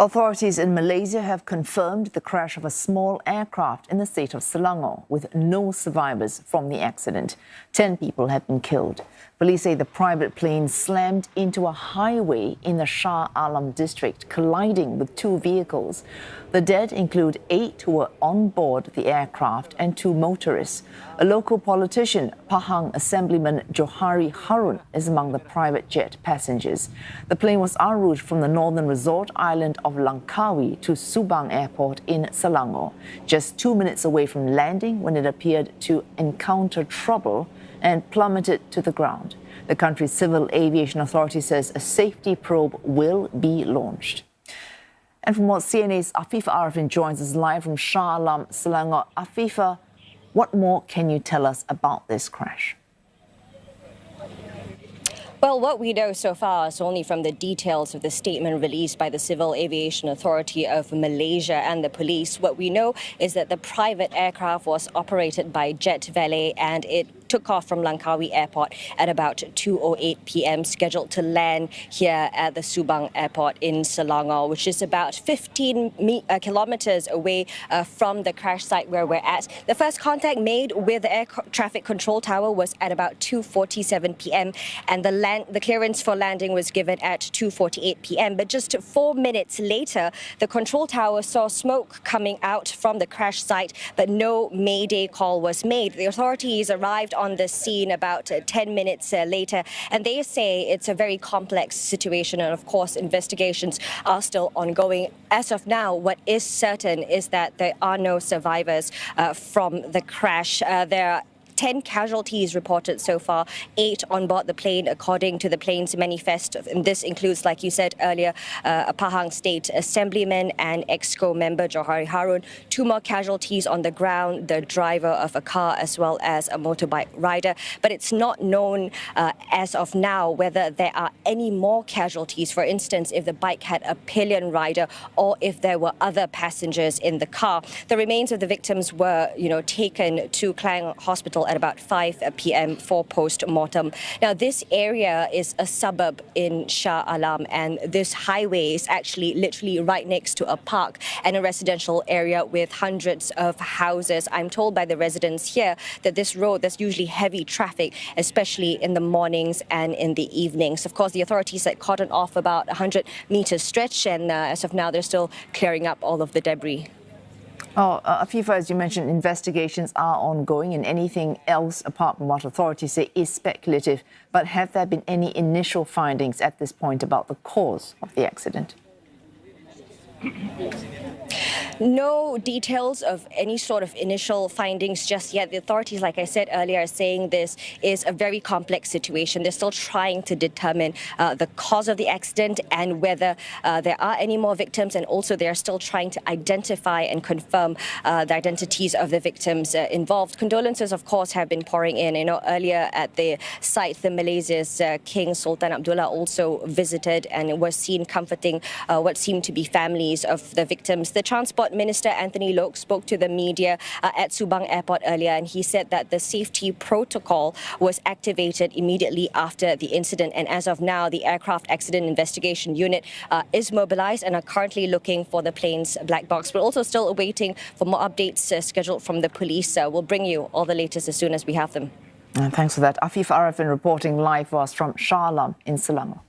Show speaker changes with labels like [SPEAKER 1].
[SPEAKER 1] Authorities in Malaysia have confirmed the crash of a small aircraft in the state of Selangor, with no survivors from the accident. 10 people have been killed. Police say the private plane slammed into a highway in the Shah Alam district, colliding with two vehicles. The dead include 8 who were on board the aircraft and 2 motorists. A local politician, Pahang Assemblyman Johari Harun, is among the private jet passengers. The plane was en route from the northern resort island of Langkawi to Subang Airport in Selangor, just 2 minutes away from landing when it appeared to encounter trouble and plummeted to the ground. The country's Civil Aviation Authority says a safety probe will be launched. And from what CNA's Afifa Arifin joins us live from Shah Alam, Selangor. Afifa, what more can you tell us about this crash?
[SPEAKER 2] Well, what we know so far is only from the details of the statement released by the Civil Aviation Authority of Malaysia and the police. What we know is that the private aircraft was operated by Jet Valet and it took off from Langkawi Airport at about 2:08 p.m, scheduled to land here at the Subang Airport in Selangor, which is about 15 kilometers away from the crash site where we're at. The first contact made with the air traffic control tower was at about 2:47 p.m, and the clearance for landing was given at 2:48 p.m. But just 4 minutes later, the control tower saw smoke coming out from the crash site, but no mayday call was made. The authorities arrived on the scene about 10 minutes later, and they say it's a very complex situation, and of course investigations are still ongoing. As of now, what is certain is that there are no survivors from the crash. There are 10 casualties reported so far, 8 on board the plane, according to the plane's manifest. And this includes, like you said earlier, a Pahang State Assemblyman and EXCO member Johari Harun. 2 more casualties on the ground, the driver of a car as well as a motorbike rider. But it's not known as of now whether there are any more casualties. For instance, if the bike had a pillion rider or if there were other passengers in the car. The remains of the victims were, taken to Klang Hospital at about 5 p.m. for post-mortem. Now, this area is a suburb in Shah Alam, and this highway is actually literally right next to a park and a residential area with hundreds of houses. I'm told by the residents here that this road, there's usually heavy traffic, especially in the mornings and in the evenings. Of course, the authorities had cordoned off about 100-meter stretch, and as of now, they're still clearing up all of the debris.
[SPEAKER 1] Afifa, as you mentioned, investigations are ongoing, and anything else apart from what authorities say is speculative. But have there been any initial findings at this point about the cause of the accident?
[SPEAKER 2] No details of any sort of initial findings just yet. The authorities, like I said earlier, are saying this is a very complex situation. They're still trying to determine the cause of the accident and whether there are any more victims, and also they are still trying to identify and confirm the identities of the victims involved. Condolences, of course, have been pouring in. Earlier at the site, the Malaysia's King Sultan Abdullah also visited and was seen comforting what seemed to be families of the victims. The Transport Minister Anthony Loke spoke to the media at Subang Airport earlier, and he said that the safety protocol was activated immediately after the incident. And as of now, the Aircraft Accident Investigation Unit is mobilized and are currently looking for the plane's black box. We're also still awaiting for more updates scheduled from the police. We'll bring you all the latest as soon as we have them.
[SPEAKER 1] Thanks for that. Afifa Arifin reporting live for us from Shah Alam in Selangor.